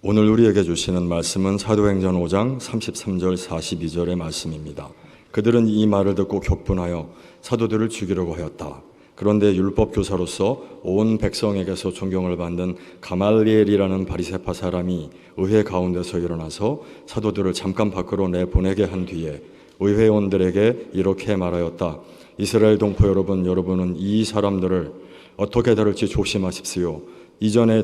오늘 우리에게 주시는 말씀은 사도행전 5장 33절 42절의 말씀입니다. 그들은 이 말을 듣고 격분하여 사도들을 죽이려고 하였다. 그런데 율법 교사로서 온 백성에게서 존경을 받는 가말리엘이라는 바리새파 사람이 의회 가운데서 일어나서 사도들을 잠깐 밖으로 내보내게 한 뒤에 의회원들에게 이렇게 말하였다. 이스라엘 동포 여러분, 여러분은 이 사람들을 어떻게 다룰지 조심하십시오. 이전에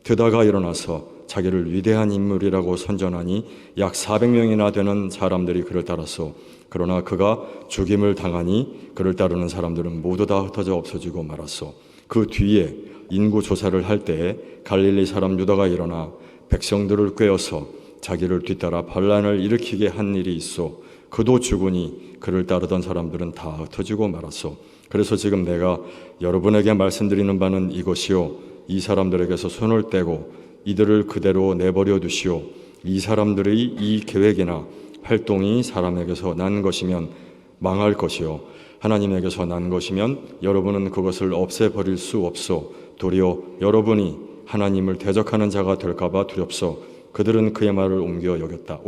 드다가 일어나서 자기를 위대한 인물이라고 선전하니 약 400명이나 되는 사람들이 그를 따랐소. 그러나 그가 죽임을 당하니 그를 따르는 사람들은 모두 다 흩어져 없어지고 말았소. 그 뒤에 인구 조사를 할 때에 갈릴리 사람 유다가 일어나 백성들을 꾀어서 자기를 뒤따라 반란을 일으키게 한 일이 있어. 그도 죽으니 그를 따르던 사람들은 다 흩어지고 말았소. 그래서 지금 내가 여러분에게 말씀드리는 바는 이것이요, 이 사람들에게서 손을 떼고 이들을 그대로 내버려 두시오. 이 사람들의 이 계획이나 활동이 사람에게서 난 것이면 망할 것이요, 하나님에게서 난 것이면 여러분은 그것을 없애버릴 수 없소. 도리어 여러분이 하나님을 대적하는 자가 될까봐 두렵소. 그들은 그의 말을 옳게 여겼다.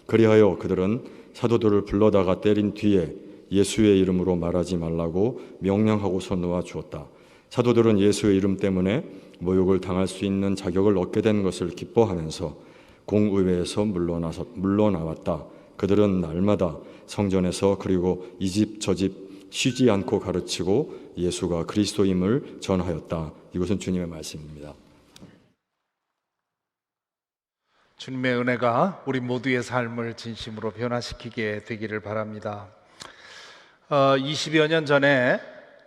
그리하여 그들은 사도들을 불러다가 때린 뒤에 예수의 이름으로 말하지 말라고 명령하고서 놓아 주었다. 사도들은 예수의 이름 때문에 모욕을 당할 수 있는 자격을 얻게 된 것을 기뻐하면서 공의회에서 물러나왔다. 그들은 날마다 성전에서 그리고 이 집 저 집 쉬지 않고 가르치고 예수가 그리스도임을 전하였다. 이것은 주님의 말씀입니다. 주님의 은혜가 우리 모두의 삶을 진심으로 변화시키게 되기를 바랍니다. 20여 년 전에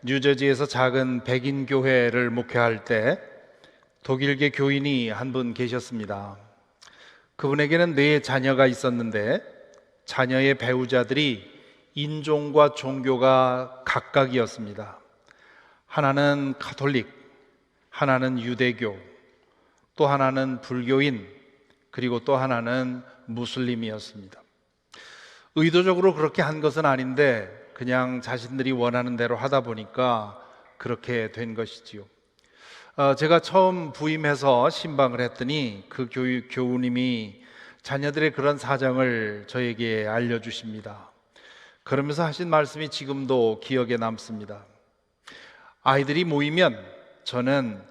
뉴저지에서 작은 백인 교회를 목회할 때 독일계 교인이 한 분 계셨습니다. 그분에게는 4자녀가 있었는데 자녀의 배우자들이 인종과 종교가 각각이었습니다. 하나는 가톨릭, 하나는 유대교, 또 하나는 불교인, 그리고 또 하나는 무슬림이었습니다. 의도적으로 그렇게 한 것은 아닌데 그냥 자신들이 원하는 대로 하다 보니까 그렇게 된 것이지요. 제가 처음 부임해서 신방을 했더니 그 교우님이 자녀들의 그런 사정을 저에게 알려주십니다. 그러면서 하신 말씀이 지금도 기억에 남습니다. 아이들이 모이면 저는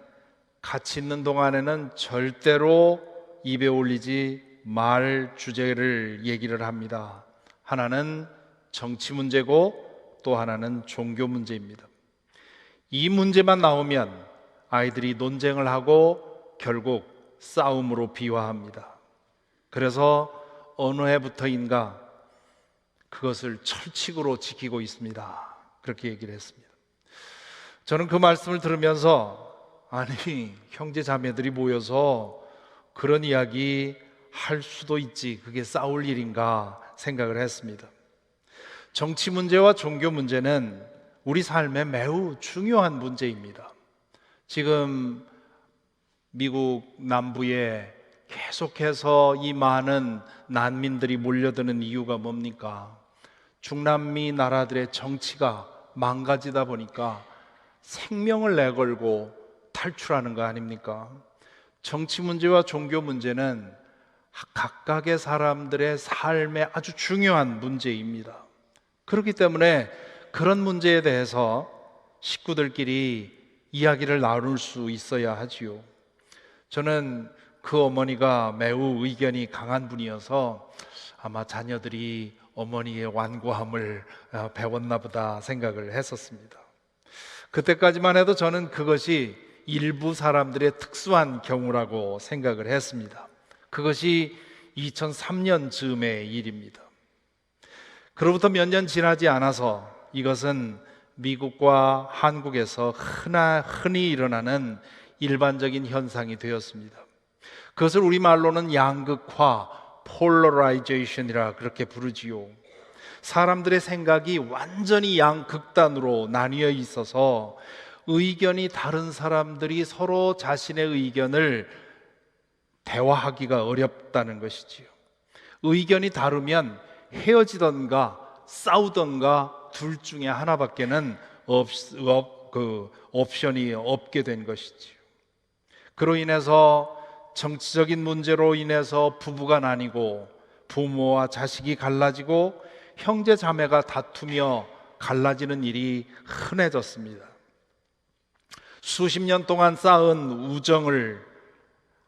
같이 있는 동안에는 절대로 입에 올리지 말 주제를 얘기를 합니다. 하나는 정치 문제고 또 하나는 종교 문제입니다. 이 문제만 나오면 아이들이 논쟁을 하고 결국 싸움으로 비화합니다. 그래서 어느 해부터인가 그것을 철칙으로 지키고 있습니다. 그렇게 얘기를 했습니다. 저는 그 말씀을 들으면서 아니, 형제 자매들이 모여서 그런 이야기 할 수도 있지, 그게 싸울 일인가 생각을 했습니다. 정치 문제와 종교 문제는 우리 삶에 매우 중요한 문제입니다. 지금 미국 남부에 계속해서 이 많은 난민들이 몰려드는 이유가 뭡니까? 중남미 나라들의 정치가 망가지다 보니까 생명을 내걸고 탈출하는 거 아닙니까? 정치 문제와 종교 문제는 각각의 사람들의 삶에 아주 중요한 문제입니다. 그렇기 때문에 그런 문제에 대해서 식구들끼리 이야기를 나눌 수 있어야 하지요. 저는 그 어머니가 매우 의견이 강한 분이어서 아마 자녀들이 어머니의 완고함을 배웠나 보다 생각을 했었습니다. 그때까지만 해도 저는 그것이 일부 사람들의 특수한 경우라고 생각을 했습니다. 그것이 2003년 즈음의 일입니다. 그로부터 몇 년 지나지 않아서 이것은 미국과 한국에서 흔히 일어나는 일반적인 현상이 되었습니다. 그것을 우리말로는 양극화, 폴러라이제이션이라 그렇게 부르지요. 사람들의 생각이 완전히 양극단으로 나뉘어 있어서 의견이 다른 사람들이 서로 자신의 의견을 대화하기가 어렵다는 것이지요. 의견이 다르면 헤어지던가 싸우던가 둘 중에 하나밖에는 옵션이 없게 된 것이지요. 그로 인해서 정치적인 문제로 인해서 부부가 나뉘고 부모와 자식이 갈라지고 형제 자매가 다투며 갈라지는 일이 흔해졌습니다. 수십 년 동안 쌓은 우정을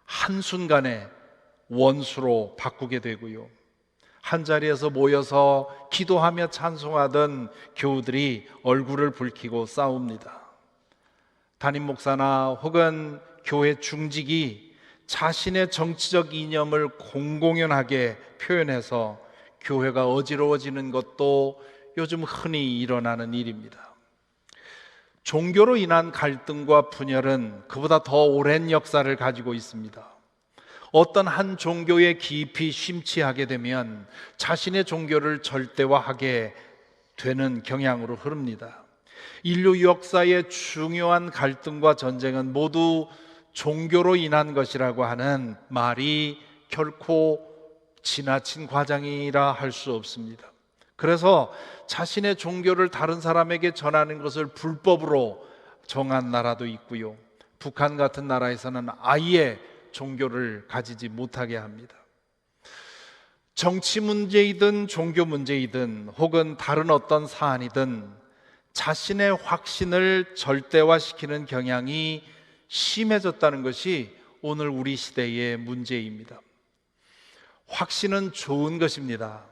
한순간에 원수로 바꾸게 되고요. 한자리에서 모여서 기도하며 찬송하던 교우들이 얼굴을 붉히고 싸웁니다. 담임 목사나 혹은 교회 중직이 자신의 정치적 이념을 공공연하게 표현해서 교회가 어지러워지는 것도 요즘 흔히 일어나는 일입니다. 종교로 인한 갈등과 분열은 그보다 더 오랜 역사를 가지고 있습니다. 어떤 한 종교에 깊이 심취하게 되면 자신의 종교를 절대화하게 되는 경향으로 흐릅니다. 인류 역사의 중요한 갈등과 전쟁은 모두 종교로 인한 것이라고 하는 말이 결코 지나친 과장이라 할 수 없습니다. 그래서 자신의 종교를 다른 사람에게 전하는 것을 불법으로 정한 나라도 있고요. 북한 같은 나라에서는 아예 종교를 가지지 못하게 합니다. 정치 문제이든 종교 문제이든 혹은 다른 어떤 사안이든 자신의 확신을 절대화시키는 경향이 심해졌다는 것이 오늘 우리 시대의 문제입니다. 확신은 좋은 것입니다.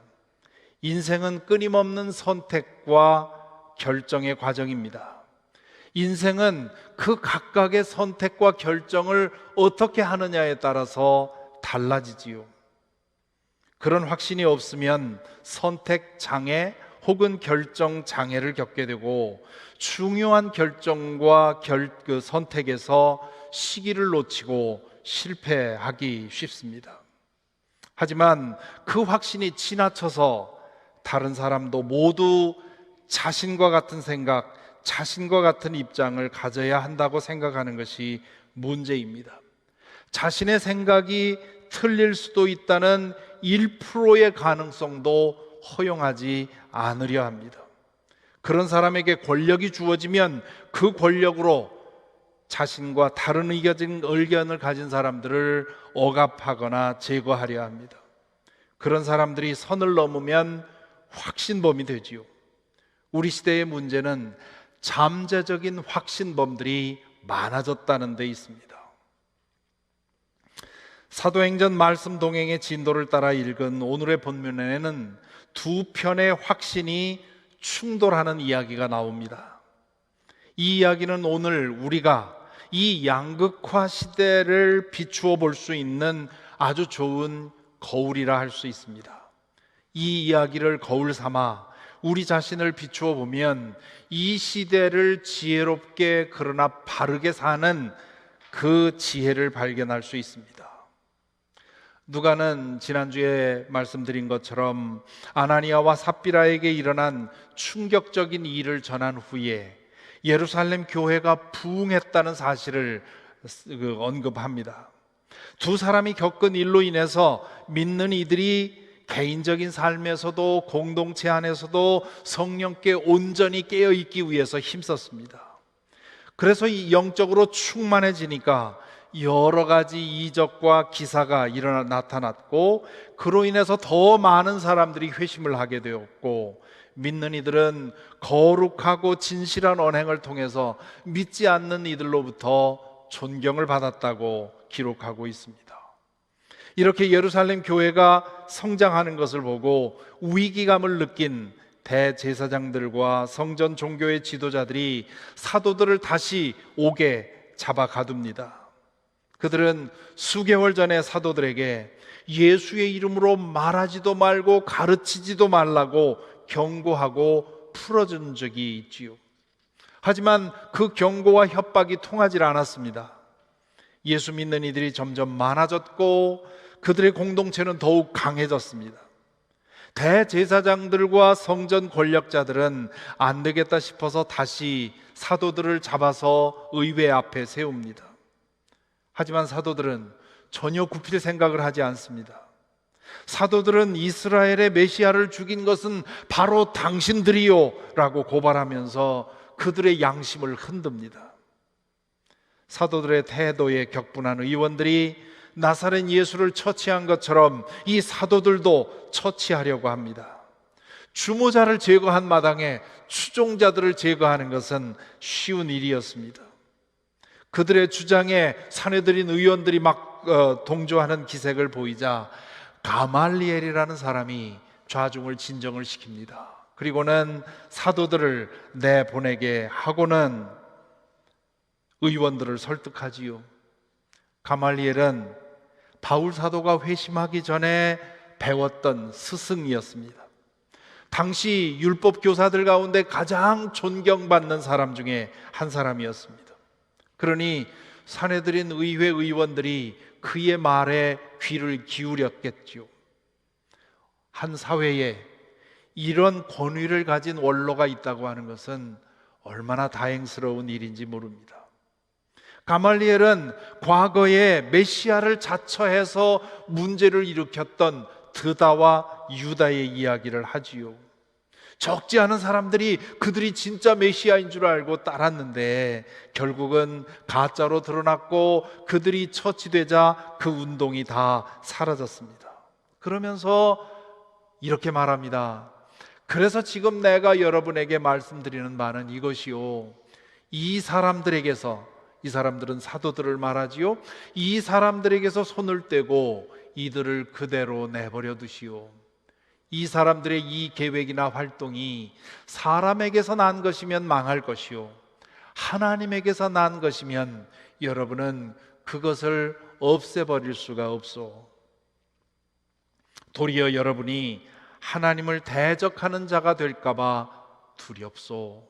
인생은 끊임없는 선택과 결정의 과정입니다. 인생은 그 각각의 선택과 결정을 어떻게 하느냐에 따라서 달라지지요. 그런 확신이 없으면 선택 장애 혹은 결정 장애를 겪게 되고 중요한 결정과 선택에서 시기를 놓치고 실패하기 쉽습니다. 하지만 그 확신이 지나쳐서 다른 사람도 모두 자신과 같은 생각, 자신과 같은 입장을 가져야 한다고 생각하는 것이 문제입니다. 자신의 생각이 틀릴 수도 있다는 1%의 가능성도 허용하지 않으려 합니다. 그런 사람에게 권력이 주어지면 그 권력으로 자신과 다른 의견을 가진 사람들을 억압하거나 제거하려 합니다. 그런 사람들이 선을 넘으면 확신범이 되지요. 우리 시대의 문제는 잠재적인 확신범들이 많아졌다는 데 있습니다. 사도행전 말씀 동행의 진도를 따라 읽은 오늘의 본문에는 두 편의 확신이 충돌하는 이야기가 나옵니다. 이 이야기는 오늘 우리가 이 양극화 시대를 비추어 볼 수 있는 아주 좋은 거울이라 할 수 있습니다. 이 이야기를 거울 삼아 우리 자신을 비추어 보면 이 시대를 지혜롭게 그러나 바르게 사는 그 지혜를 발견할 수 있습니다. 누가는 지난주에 말씀드린 것처럼 아나니아와 삽비라에게 일어난 충격적인 일을 전한 후에 예루살렘 교회가 부흥했다는 사실을 언급합니다. 두 사람이 겪은 일로 인해서 믿는 이들이 개인적인 삶에서도 공동체 안에서도 성령께 온전히 깨어있기 위해서 힘썼습니다. 그래서 이 영적으로 충만해지니까 여러 가지 이적과 기사가 나타났고 그로 인해서 더 많은 사람들이 회심을 하게 되었고 믿는 이들은 거룩하고 진실한 언행을 통해서 믿지 않는 이들로부터 존경을 받았다고 기록하고 있습니다. 이렇게 예루살렘 교회가 성장하는 것을 보고 위기감을 느낀 대제사장들과 성전 종교의 지도자들이 사도들을 다시 옥에 잡아 가둡니다. 그들은 수개월 전에 사도들에게 예수의 이름으로 말하지도 말고 가르치지도 말라고 경고하고 풀어준 적이 있지요. 하지만 그 경고와 협박이 통하지 않았습니다. 예수 믿는 이들이 점점 많아졌고 그들의 공동체는 더욱 강해졌습니다. 대제사장들과 성전 권력자들은 안 되겠다 싶어서 다시 사도들을 잡아서 의회 앞에 세웁니다. 하지만 사도들은 전혀 굽힐 생각을 하지 않습니다. 사도들은 이스라엘의 메시아를 죽인 것은 바로 당신들이요 라고 고발하면서 그들의 양심을 흔듭니다. 사도들의 태도에 격분한 의원들이 나사렛 예수를 처치한 것처럼 이 사도들도 처치하려고 합니다. 주모자를 제거한 마당에 추종자들을 제거하는 것은 쉬운 일이었습니다. 그들의 주장에 사내들인 의원들이 막 동조하는 기색을 보이자 가말리엘이라는 사람이 좌중을 진정을 시킵니다. 그리고는 사도들을 내보내게 하고는 의원들을 설득하지요. 가말리엘은 바울 사도가 회심하기 전에 배웠던 스승이었습니다. 당시 율법 교사들 가운데 가장 존경받는 사람 중에 한 사람이었습니다. 그러니 사내들인 의회 의원들이 그의 말에 귀를 기울였겠죠. 한 사회에 이런 권위를 가진 원로가 있다고 하는 것은 얼마나 다행스러운 일인지 모릅니다. 가말리엘은 과거에 메시아를 자처해서 문제를 일으켰던 드다와 유다의 이야기를 하지요. 적지 않은 사람들이 그들이 진짜 메시아인 줄 알고 따랐는데 결국은 가짜로 드러났고 그들이 처치되자 그 운동이 다 사라졌습니다. 그러면서 이렇게 말합니다. 그래서 지금 내가 여러분에게 말씀드리는 바는 이것이요, 이 사람들에게서, 이 사람들은 사도들을 말하지요, 이 사람들에게서 손을 떼고 이들을 그대로 내버려 두시오. 이 사람들의 이 계획이나 활동이 사람에게서 난 것이면 망할 것이요, 하나님에게서 난 것이면 여러분은 그것을 없애버릴 수가 없소. 도리어 여러분이 하나님을 대적하는 자가 될까봐 두렵소.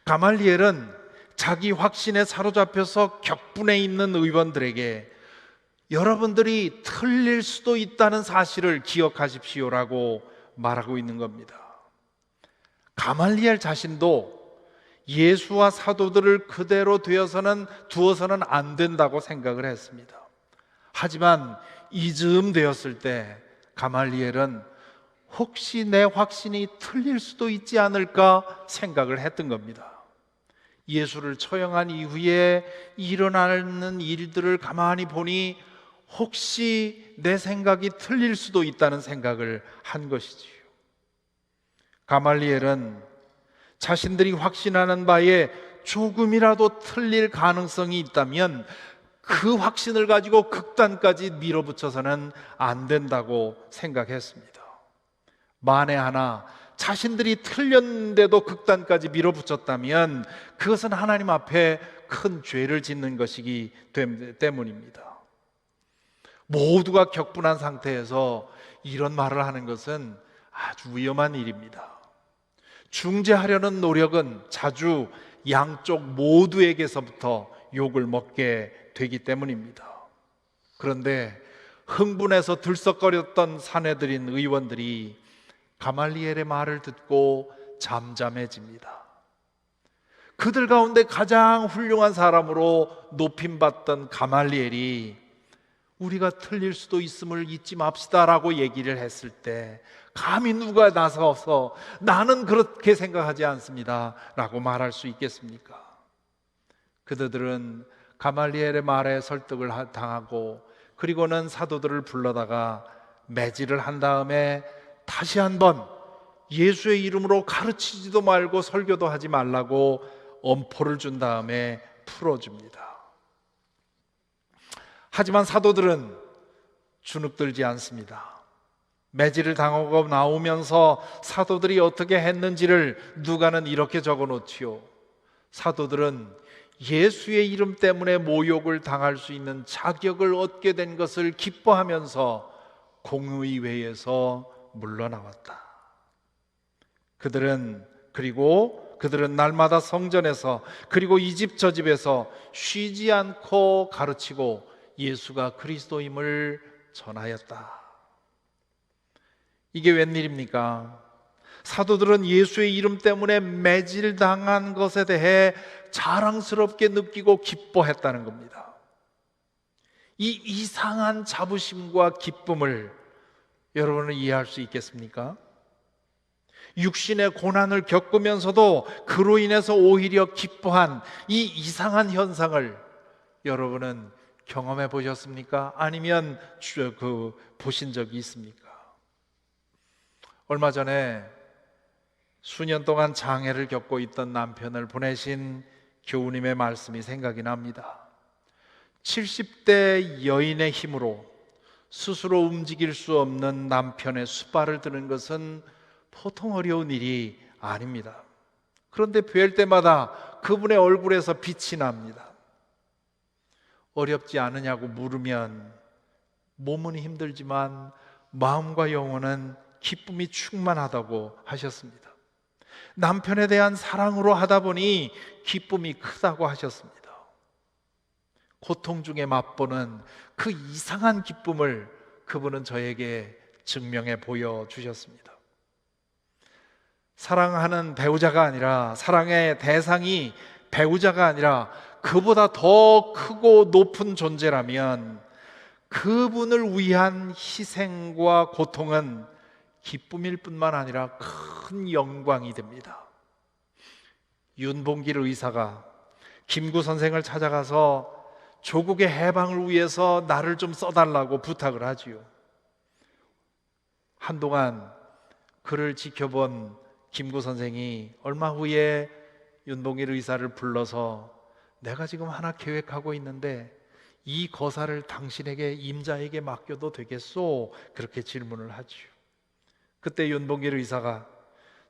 가말리엘은 자기 확신에 사로잡혀서 격분해 있는 의원들에게 여러분들이 틀릴 수도 있다는 사실을 기억하십시오라고 말하고 있는 겁니다. 가말리엘 자신도 예수와 사도들을 그대로 두어서는 안 된다고 생각을 했습니다. 하지만 이즈음 되었을 때 가말리엘은 혹시 내 확신이 틀릴 수도 있지 않을까 생각을 했던 겁니다. 예수를 처형한 이후에 일어나는 일들을 가만히 보니 혹시 내 생각이 틀릴 수도 있다는 생각을 한 것이지요. 가말리엘은 자신들이 확신하는 바에 조금이라도 틀릴 가능성이 있다면 그 확신을 가지고 극단까지 밀어붙여서는 안 된다고 생각했습니다. 만에 하나 자신들이 틀렸는데도 극단까지 밀어붙였다면 그것은 하나님 앞에 큰 죄를 짓는 것이기 때문입니다. 모두가 격분한 상태에서 이런 말을 하는 것은 아주 위험한 일입니다. 중재하려는 노력은 자주 양쪽 모두에게서부터 욕을 먹게 되기 때문입니다. 그런데 흥분해서 들썩거렸던 사내들인 의원들이 가말리엘의 말을 듣고 잠잠해집니다. 그들 가운데 가장 훌륭한 사람으로 높임받던 가말리엘이 우리가 틀릴 수도 있음을 잊지 맙시다라고 얘기를 했을 때 감히 누가 나서서 나는 그렇게 생각하지 않습니다 라고 말할 수 있겠습니까? 그들은 가말리엘의 말에 설득을 당하고 그리고는 사도들을 불러다가 매질을 한 다음에 다시 한번 예수의 이름으로 가르치지도 말고 설교도 하지 말라고 엄포를 준 다음에 풀어줍니다. 하지만 사도들은 주눅들지 않습니다. 매질을 당하고 나오면서 사도들이 어떻게 했는지를 누가는 이렇게 적어놓지요. 사도들은 예수의 이름 때문에 모욕을 당할 수 있는 자격을 얻게 된 것을 기뻐하면서 공의회에서 물러나왔다. 그들은 날마다 성전에서 그리고 이 집 저 집에서 쉬지 않고 가르치고 예수가 그리스도임을 전하였다. 이게 웬일입니까? 사도들은 예수의 이름 때문에 매질당한 것에 대해 자랑스럽게 느끼고 기뻐했다는 겁니다. 이 이상한 자부심과 기쁨을 여러분은 이해할 수 있겠습니까? 육신의 고난을 겪으면서도 그로 인해서 오히려 기뻐한 이 이상한 현상을 여러분은 경험해 보셨습니까? 아니면 보신 적이 있습니까? 얼마 전에 수년 동안 장애를 겪고 있던 남편을 보내신 교우님의 말씀이 생각이 납니다. 70대 여인의 힘으로 스스로 움직일 수 없는 남편의 숫발을 드는 것은 보통 어려운 일이 아닙니다. 그런데 뵐 때마다 그분의 얼굴에서 빛이 납니다. 어렵지 않으냐고 물으면 몸은 힘들지만 마음과 영혼은 기쁨이 충만하다고 하셨습니다. 남편에 대한 사랑으로 하다 보니 기쁨이 크다고 하셨습니다. 고통 중에 맛보는 그 이상한 기쁨을 그분은 저에게 증명해 보여주셨습니다. 사랑하는 배우자가 아니라, 사랑의 대상이 배우자가 아니라 그보다 더 크고 높은 존재라면 그분을 위한 희생과 고통은 기쁨일 뿐만 아니라 큰 영광이 됩니다. 윤봉길 의사가 김구 선생을 찾아가서 조국의 해방을 위해서 나를 좀 써달라고 부탁을 하지요. 한동안 그를 지켜본 김구 선생이 얼마 후에 윤봉길 의사를 불러서 내가 지금 하나 계획하고 있는데 이 거사를 당신에게, 임자에게 맡겨도 되겠소? 그렇게 질문을 하지요. 그때 윤봉길 의사가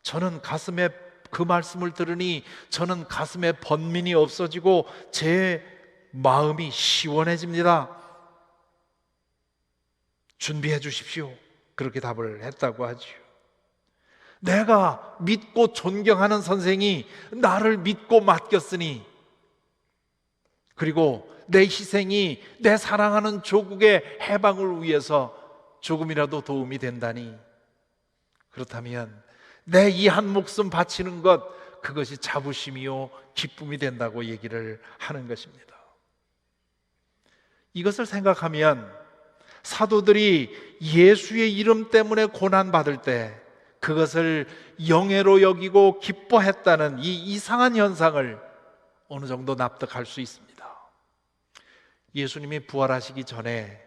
저는 가슴에, 그 말씀을 들으니 저는 가슴에 번민이 없어지고 제 마음이 시원해집니다. 준비해 주십시오. 그렇게 답을 했다고 하지요. 내가 믿고 존경하는 선생이 나를 믿고 맡겼으니, 그리고 내 희생이 내 사랑하는 조국의 해방을 위해서 조금이라도 도움이 된다니, 그렇다면 내 이 한 목숨 바치는 것, 그것이 자부심이요 기쁨이 된다고 얘기를 하는 것입니다. 이것을 생각하면 사도들이 예수의 이름 때문에 고난받을 때 그것을 영예로 여기고 기뻐했다는 이 이상한 현상을 어느 정도 납득할 수 있습니다. 예수님이 부활하시기 전에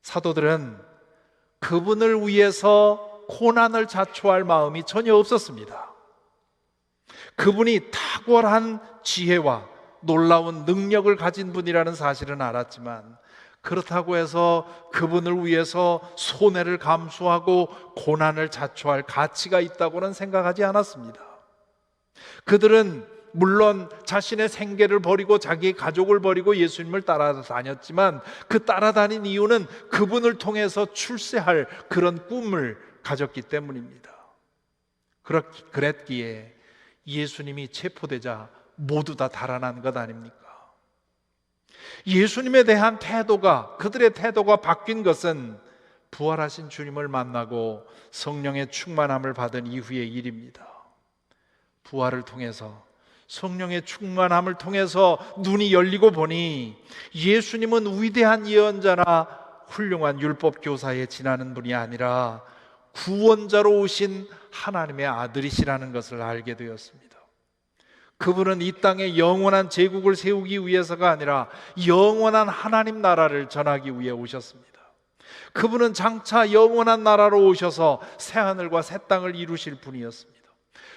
사도들은 그분을 위해서 고난을 자초할 마음이 전혀 없었습니다. 그분이 탁월한 지혜와 놀라운 능력을 가진 분이라는 사실은 알았지만, 그렇다고 해서 그분을 위해서 손해를 감수하고 고난을 자초할 가치가 있다고는 생각하지 않았습니다. 그들은 물론 자신의 생계를 버리고 자기의 가족을 버리고 예수님을 따라다녔지만, 그 따라다닌 이유는 그분을 통해서 출세할 그런 꿈을 가졌기 때문입니다. 그랬기에 예수님이 체포되자 모두 다 달아난 것 아닙니까? 예수님에 대한 태도가, 그들의 태도가 바뀐 것은 부활하신 주님을 만나고 성령의 충만함을 받은 이후의 일입니다. 부활을 통해서, 성령의 충만함을 통해서 눈이 열리고 보니 예수님은 위대한 예언자나 훌륭한 율법 교사에 지나는 분이 아니라 구원자로 오신 하나님의 아들이시라는 것을 알게 되었습니다. 그분은 이 땅에 영원한 제국을 세우기 위해서가 아니라 영원한 하나님 나라를 전하기 위해 오셨습니다. 그분은 장차 영원한 나라로 오셔서 새하늘과 새 땅을 이루실 분이었습니다.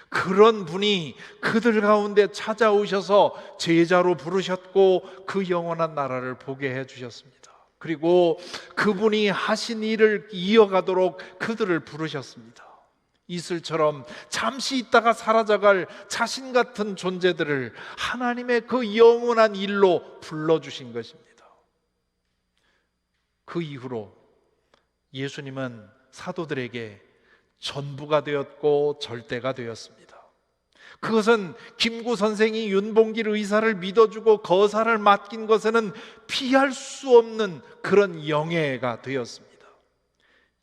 그런 분이 그들 가운데 찾아오셔서 제자로 부르셨고 그 영원한 나라를 보게 해주셨습니다. 그리고 그분이 하신 일을 이어가도록 그들을 부르셨습니다. 이슬처럼 잠시 있다가 사라져갈 자신 같은 존재들을 하나님의 그 영원한 일로 불러주신 것입니다. 그 이후로 예수님은 사도들에게 전부가 되었고 절대가 되었습니다. 그것은 김구 선생이 윤봉길 의사를 믿어주고 거사를 맡긴 것에는 피할 수 없는 그런 영예가 되었습니다.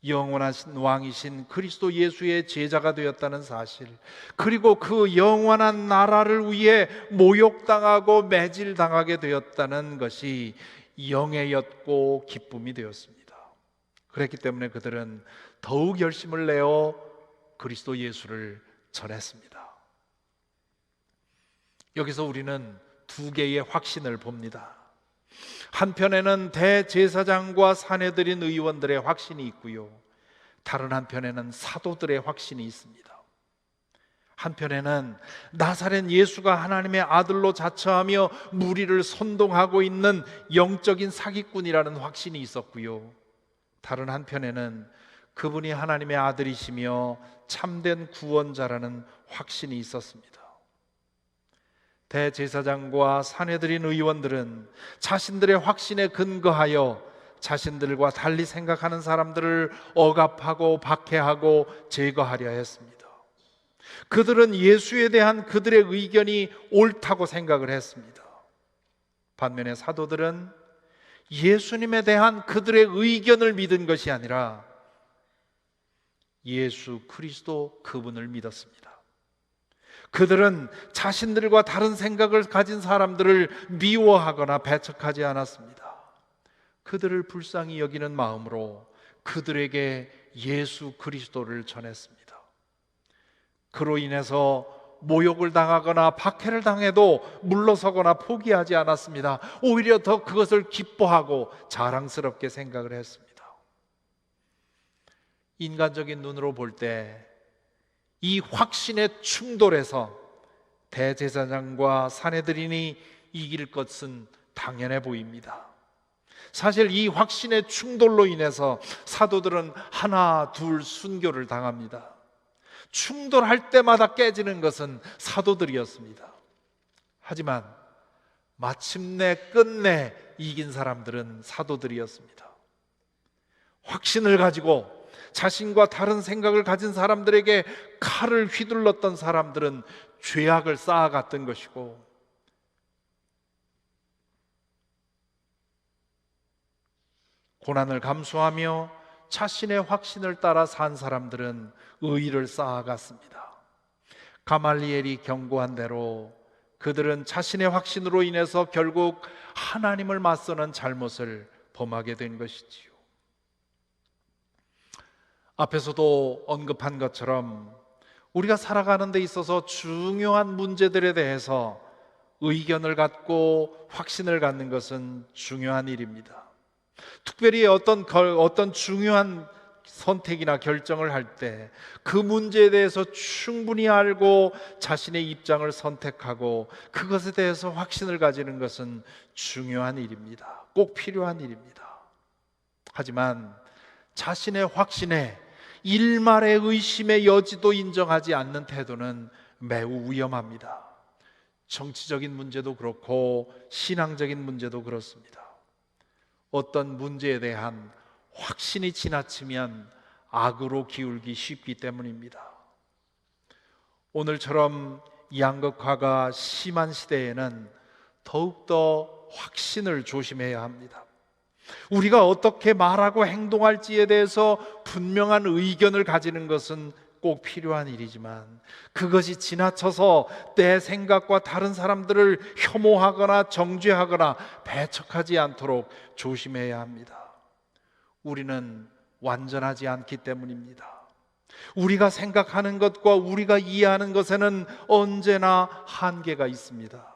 영원하신 왕이신 그리스도 예수의 제자가 되었다는 사실, 그리고 그 영원한 나라를 위해 모욕당하고 매질당하게 되었다는 것이 영예였고 기쁨이 되었습니다. 그랬기 때문에 그들은 더욱 열심을 내어 그리스도 예수를 전했습니다. 여기서 우리는 두 개의 확신을 봅니다. 한편에는 대제사장과 사내들인 의원들의 확신이 있고요, 다른 한편에는 사도들의 확신이 있습니다. 한편에는 나사렛 예수가 하나님의 아들로 자처하며 무리를 선동하고 있는 영적인 사기꾼이라는 확신이 있었고요, 다른 한편에는 그분이 하나님의 아들이시며 참된 구원자라는 확신이 있었습니다. 대제사장과 사내들인 의원들은 자신들의 확신에 근거하여 자신들과 달리 생각하는 사람들을 억압하고 박해하고 제거하려 했습니다. 그들은 예수에 대한 그들의 의견이 옳다고 생각을 했습니다. 반면에 사도들은 예수님에 대한 그들의 의견을 믿은 것이 아니라 예수 그리스도 그분을 믿었습니다. 그들은 자신들과 다른 생각을 가진 사람들을 미워하거나 배척하지 않았습니다. 그들을 불쌍히 여기는 마음으로 그들에게 예수 그리스도를 전했습니다. 그로 인해서 모욕을 당하거나 박해를 당해도 물러서거나 포기하지 않았습니다. 오히려 더 그것을 기뻐하고 자랑스럽게 생각을 했습니다. 인간적인 눈으로 볼 때 이 확신의 충돌에서 대제사장과 사내들인이 이길 것은 당연해 보입니다. 사실 이 확신의 충돌로 인해서 사도들은 하나 둘 순교를 당합니다. 충돌할 때마다 깨지는 것은 사도들이었습니다. 하지만 마침내 끝내 이긴 사람들은 사도들이었습니다. 확신을 가지고 자신과 다른 생각을 가진 사람들에게 칼을 휘둘렀던 사람들은 죄악을 쌓아갔던 것이고, 고난을 감수하며 자신의 확신을 따라 산 사람들은 의의를 쌓아갔습니다. 가말리엘이 경고한 대로 그들은 자신의 확신으로 인해서 결국 하나님을 맞서는 잘못을 범하게 된 것이지요. 앞에서도 언급한 것처럼 우리가 살아가는 데 있어서 중요한 문제들에 대해서 의견을 갖고 확신을 갖는 것은 중요한 일입니다. 특별히 어떤 중요한 선택이나 결정을 할 때 그 문제에 대해서 충분히 알고 자신의 입장을 선택하고 그것에 대해서 확신을 가지는 것은 중요한 일입니다. 꼭 필요한 일입니다. 하지만 자신의 확신에 일말의 의심의 여지도 인정하지 않는 태도는 매우 위험합니다. 정치적인 문제도 그렇고 신앙적인 문제도 그렇습니다. 어떤 문제에 대한 확신이 지나치면 악으로 기울기 쉽기 때문입니다. 오늘처럼 양극화가 심한 시대에는 더욱더 확신을 조심해야 합니다. 우리가 어떻게 말하고 행동할지에 대해서 분명한 의견을 가지는 것은 꼭 필요한 일이지만 그것이 지나쳐서 내 생각과 다른 사람들을 혐오하거나 정죄하거나 배척하지 않도록 조심해야 합니다. 우리는 완전하지 않기 때문입니다. 우리가 생각하는 것과 우리가 이해하는 것에는 언제나 한계가 있습니다.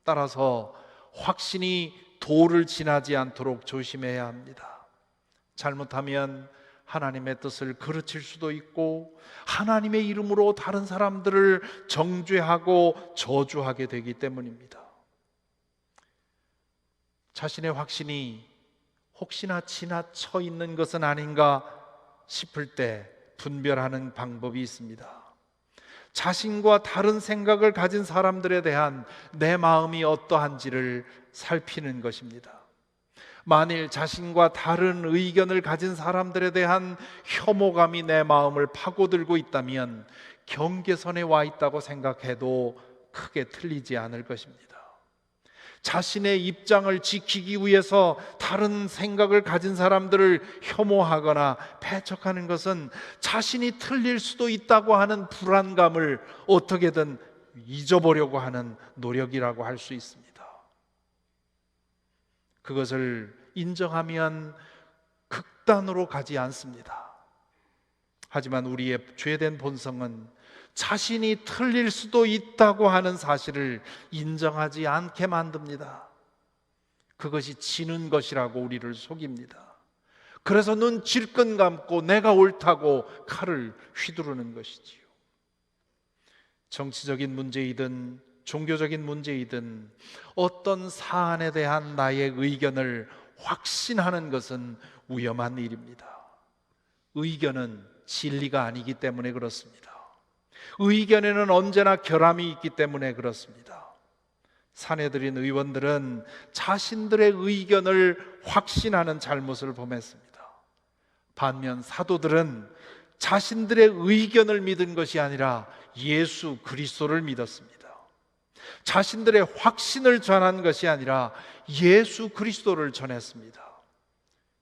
따라서 확신이 도를 지나지 않도록 조심해야 합니다. 잘못하면 하나님의 뜻을 그르칠 수도 있고 하나님의 이름으로 다른 사람들을 정죄하고 저주하게 되기 때문입니다. 자신의 확신이 혹시나 지나쳐 있는 것은 아닌가 싶을 때 분별하는 방법이 있습니다. 자신과 다른 생각을 가진 사람들에 대한 내 마음이 어떠한지를 살피는 것입니다. 만일 자신과 다른 의견을 가진 사람들에 대한 혐오감이 내 마음을 파고들고 있다면 경계선에 와 있다고 생각해도 크게 틀리지 않을 것입니다. 자신의 입장을 지키기 위해서 다른 생각을 가진 사람들을 혐오하거나 배척하는 것은 자신이 틀릴 수도 있다고 하는 불안감을 어떻게든 잊어보려고 하는 노력이라고 할 수 있습니다. 그것을 인정하면 극단으로 가지 않습니다. 하지만 우리의 죄된 본성은 자신이 틀릴 수도 있다고 하는 사실을 인정하지 않게 만듭니다. 그것이 지는 것이라고 우리를 속입니다. 그래서 눈 질끈 감고 내가 옳다고 칼을 휘두르는 것이지요. 정치적인 문제이든 종교적인 문제이든 어떤 사안에 대한 나의 의견을 확신하는 것은 위험한 일입니다. 의견은 진리가 아니기 때문에 그렇습니다. 의견에는 언제나 결함이 있기 때문에 그렇습니다. 사내들인 의원들은 자신들의 의견을 확신하는 잘못을 범했습니다. 반면 사도들은 자신들의 의견을 믿은 것이 아니라 예수 그리스도를 믿었습니다. 자신들의 확신을 전한 것이 아니라 예수 그리스도를 전했습니다.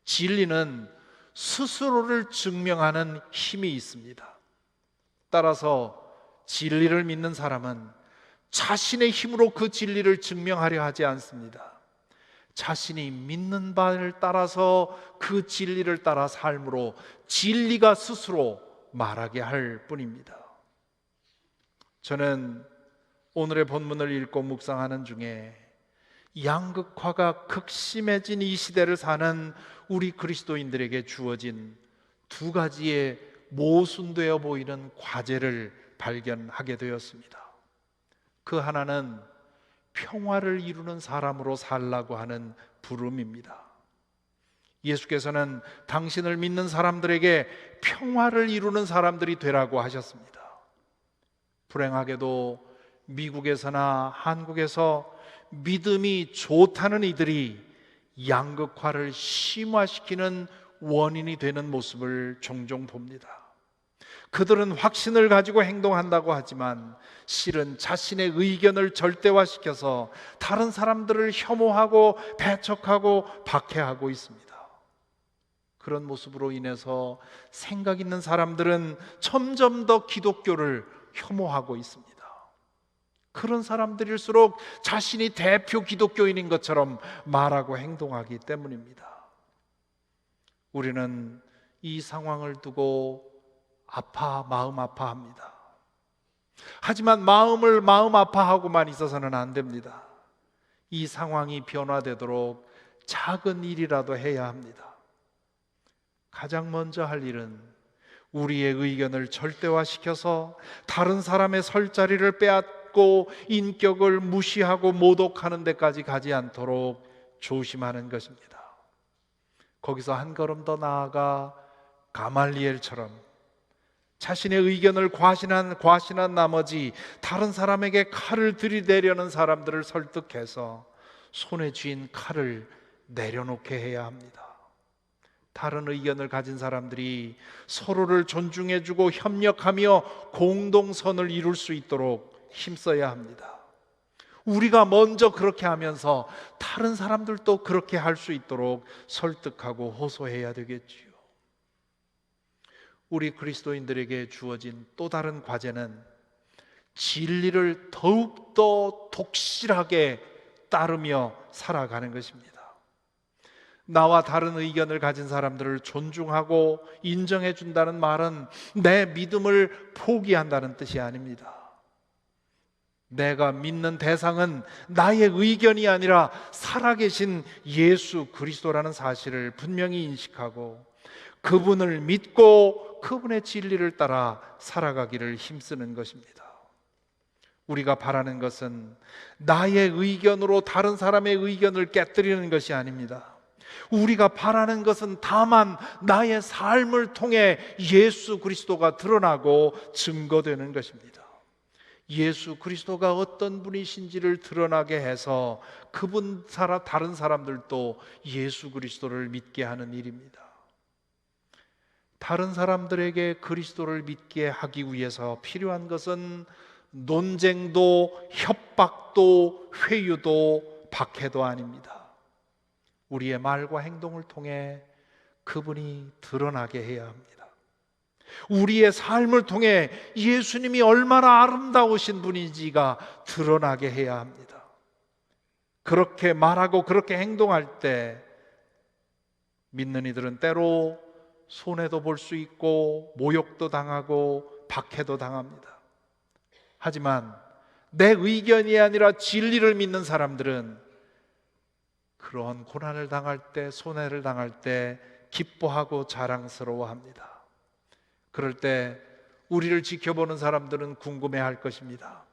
진리는 스스로를 증명하는 힘이 있습니다. 따라서 진리를 믿는 사람은 자신의 힘으로 그 진리를 증명하려 하지 않습니다. 자신이 믿는 바를 따라서 그 진리를 따라 삶으로 진리가 스스로 말하게 할 뿐입니다. 저는 오늘의 본문을 읽고 묵상하는 중에 양극화가 극심해진 이 시대를 사는 우리 그리스도인들에게 주어진 두 가지의 모순되어 보이는 과제를 발견하게 되었습니다. 그 하나는 평화를 이루는 사람으로 살라고 하는 부름입니다. 예수께서는 당신을 믿는 사람들에게 평화를 이루는 사람들이 되라고 하셨습니다. 불행하게도 미국에서나 한국에서 믿음이 좋다는 이들이 양극화를 심화시키는 원인이 되는 모습을 종종 봅니다. 그들은 확신을 가지고 행동한다고 하지만 실은 자신의 의견을 절대화시켜서 다른 사람들을 혐오하고 배척하고 박해하고 있습니다. 그런 모습으로 인해서 생각 있는 사람들은 점점 더 기독교를 혐오하고 있습니다. 그런 사람들일수록 자신이 대표 기독교인인 것처럼 말하고 행동하기 때문입니다. 우리는 이 상황을 두고 마음 아파합니다. 하지만 마음 아파하고만 있어서는 안 됩니다. 이 상황이 변화되도록 작은 일이라도 해야 합니다. 가장 먼저 할 일은 우리의 의견을 절대화시켜서 다른 사람의 설 자리를 빼앗고 인격을 무시하고 모독하는 데까지 가지 않도록 조심하는 것입니다. 거기서 한 걸음 더 나아가 가말리엘처럼 자신의 의견을 과신한 나머지 다른 사람에게 칼을 들이대려는 사람들을 설득해서 손에 쥔 칼을 내려놓게 해야 합니다. 다른 의견을 가진 사람들이 서로를 존중해주고 협력하며 공동선을 이룰 수 있도록 힘써야 합니다. 우리가 먼저 그렇게 하면서 다른 사람들도 그렇게 할 수 있도록 설득하고 호소해야 되겠지요. 우리 그리스도인들에게 주어진 또 다른 과제는 진리를 더욱더 독실하게 따르며 살아가는 것입니다. 나와 다른 의견을 가진 사람들을 존중하고 인정해 준다는 말은 내 믿음을 포기한다는 뜻이 아닙니다. 내가 믿는 대상은 나의 의견이 아니라 살아계신 예수 그리스도라는 사실을 분명히 인식하고 그분을 믿고 그분의 진리를 따라 살아가기를 힘쓰는 것입니다. 우리가 바라는 것은 나의 의견으로 다른 사람의 의견을 깨뜨리는 것이 아닙니다. 우리가 바라는 것은 다만 나의 삶을 통해 예수 그리스도가 드러나고 증거되는 것입니다. 예수 그리스도가 어떤 분이신지를 드러나게 해서 다른 사람들도 예수 그리스도를 믿게 하는 일입니다. 다른 사람들에게 그리스도를 믿게 하기 위해서 필요한 것은 논쟁도 협박도 회유도 박해도 아닙니다. 우리의 말과 행동을 통해 그분이 드러나게 해야 합니다. 우리의 삶을 통해 예수님이 얼마나 아름다우신 분인지가 드러나게 해야 합니다. 그렇게 말하고 그렇게 행동할 때 믿는 이들은 때로 손해도 볼 수 있고 모욕도 당하고 박해도 당합니다. 하지만 내 의견이 아니라 진리를 믿는 사람들은 그런 고난을 당할 때, 손해를 당할 때 기뻐하고 자랑스러워합니다. 그럴 때 우리를 지켜보는 사람들은 궁금해할 것입니다.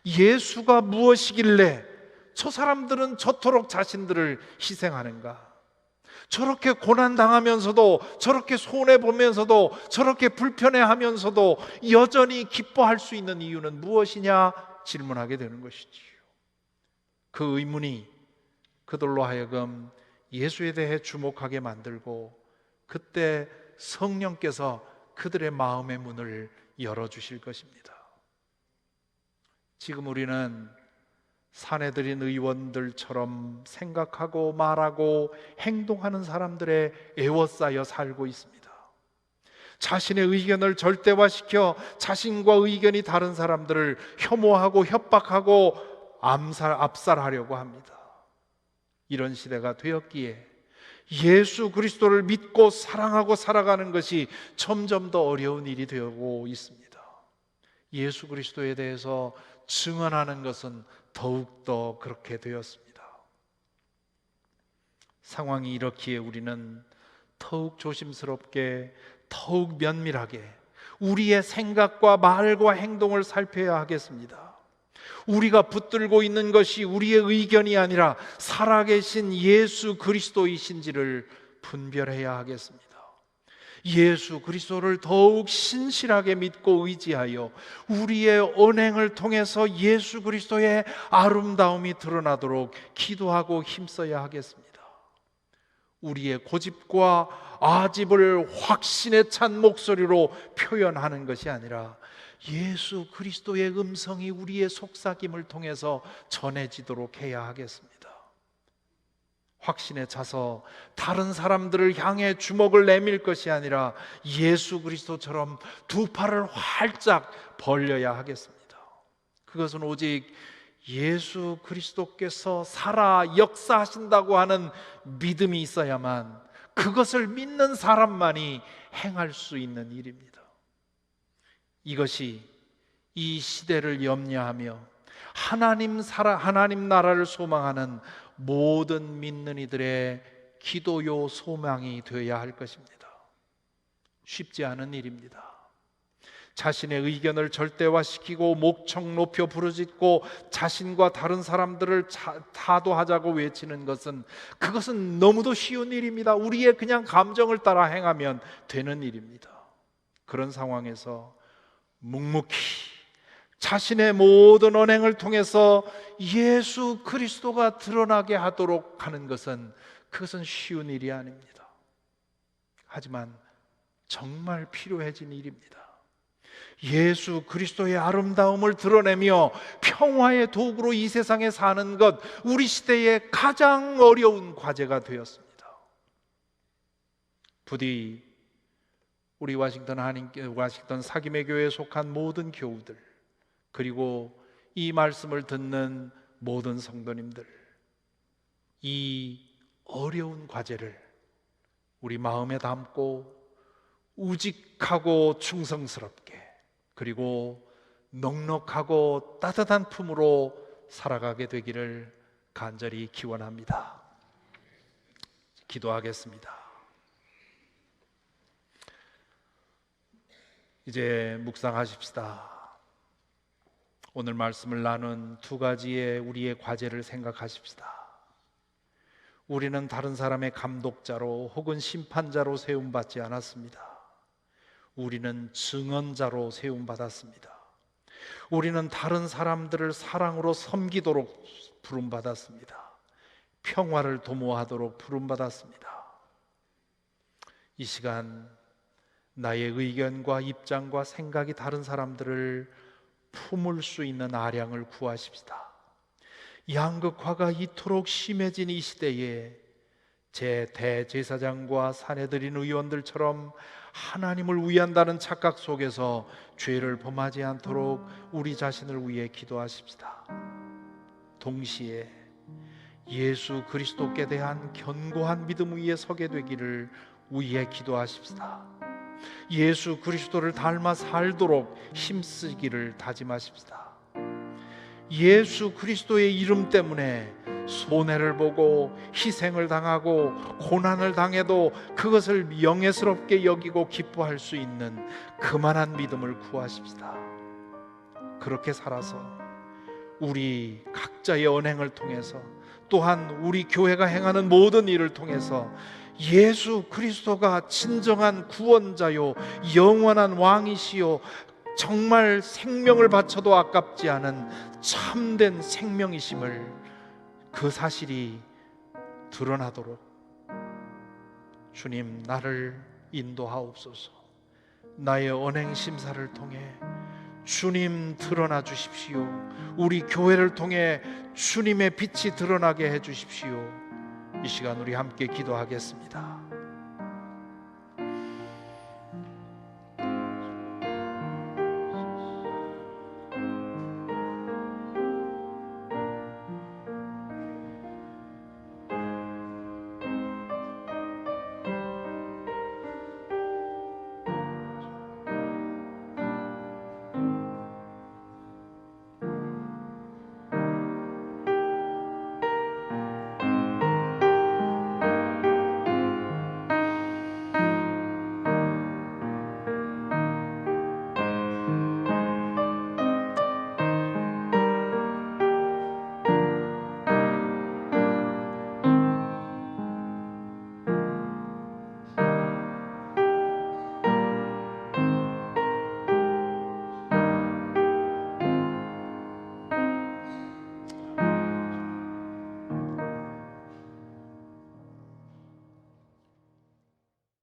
예수가 무엇이길래 저 사람들은 저토록 자신들을 희생하는가? 저렇게 고난당하면서도, 저렇게 손해보면서도, 저렇게 불편해하면서도 여전히 기뻐할 수 있는 이유는 무엇이냐 질문하게 되는 것이지요. 그 의문이 그들로 하여금 예수에 대해 주목하게 만들고, 그때 성령께서 그들의 마음의 문을 열어주실 것입니다. 지금 우리는 사내들인 의원들처럼 생각하고 말하고 행동하는 사람들의 에워싸여 살고 있습니다. 자신의 의견을 절대화시켜 자신과 의견이 다른 사람들을 혐오하고 협박하고 압살하려고 합니다. 이런 시대가 되었기에 예수 그리스도를 믿고 사랑하고 살아가는 것이 점점 더 어려운 일이 되고 있습니다. 예수 그리스도에 대해서 증언하는 것은 더욱더 그렇게 되었습니다. 상황이 이렇기에 우리는 더욱 조심스럽게, 더욱 면밀하게 우리의 생각과 말과 행동을 살펴야 하겠습니다. 우리가 붙들고 있는 것이 우리의 의견이 아니라 살아계신 예수 그리스도이신지를 분별해야 하겠습니다. 예수 그리스도를 더욱 신실하게 믿고 의지하여 우리의 언행을 통해서 예수 그리스도의 아름다움이 드러나도록 기도하고 힘써야 하겠습니다. 우리의 고집과 아집을 확신에 찬 목소리로 표현하는 것이 아니라 예수 그리스도의 음성이 우리의 속삭임을 통해서 전해지도록 해야 하겠습니다. 확신에 차서 다른 사람들을 향해 주먹을 내밀 것이 아니라 예수 그리스도처럼 두 팔을 활짝 벌려야 하겠습니다. 그것은 오직 예수 그리스도께서 살아 역사하신다고 하는 믿음이 있어야만, 그것을 믿는 사람만이 행할 수 있는 일입니다. 이것이 이 시대를 염려하며 하나님 나라를 소망하는 모든 믿는 이들의 기도요 소망이 되어야 할 것입니다. 쉽지 않은 일입니다. 자신의 의견을 절대화시키고 목청 높여 부르짖고 자신과 다른 사람들을 타도하자고 외치는 것은, 그것은 너무도 쉬운 일입니다. 우리의 그냥 감정을 따라 행하면 되는 일입니다. 그런 상황에서 묵묵히 자신의 모든 언행을 통해서 예수 그리스도가 드러나게 하도록 하는 것은, 그것은 쉬운 일이 아닙니다. 하지만 정말 필요해진 일입니다. 예수 그리스도의 아름다움을 드러내며 평화의 도구로 이 세상에 사는 것, 우리 시대의 가장 어려운 과제가 되었습니다. 부디 우리 워싱턴 사김의 교회에 속한 모든 교우들, 그리고 이 말씀을 듣는 모든 성도님들, 이 어려운 과제를 우리 마음에 담고 우직하고 충성스럽게, 그리고 넉넉하고 따뜻한 품으로 살아가게 되기를 간절히 기원합니다. 기도하겠습니다. 이제 묵상하십시다. 오늘 말씀을 나눈 두 가지의 우리의 과제를 생각하십시다. 우리는 다른 사람의 감독자로 혹은 심판자로 세움받지 않았습니다. 우리는 증언자로 세움받았습니다. 우리는 다른 사람들을 사랑으로 섬기도록 부름받았습니다. 평화를 도모하도록 부름받았습니다. 이 시간 나의 의견과 입장과 생각이 다른 사람들을 품을 수 있는 아량을 구하십시다. 양극화가 이토록 심해진 이 시대에 제 대제사장과 사내들인 의원들처럼 하나님을 위한다는 착각 속에서 죄를 범하지 않도록 우리 자신을 위해 기도하십시다. 동시에 예수 그리스도께 대한 견고한 믿음 위에 서게 되기를 위해 기도하십시다. 예수 그리스도를 닮아 살도록 힘쓰기를 다짐하십시다. 예수 그리스도의 이름 때문에 손해를 보고 희생을 당하고 고난을 당해도 그것을 명예스럽게 여기고 기뻐할 수 있는 그만한 믿음을 구하십시다. 그렇게 살아서 우리 각자의 언행을 통해서, 또한 우리 교회가 행하는 모든 일을 통해서 예수 그리스도가 진정한 구원자요 영원한 왕이시요 정말 생명을 바쳐도 아깝지 않은 참된 생명이심을, 그 사실이 드러나도록 주님 나를 인도하옵소서. 나의 언행 심사를 통해 주님 드러나 주십시오. 우리 교회를 통해 주님의 빛이 드러나게 해 주십시오. 이 시간 우리 함께 기도하겠습니다.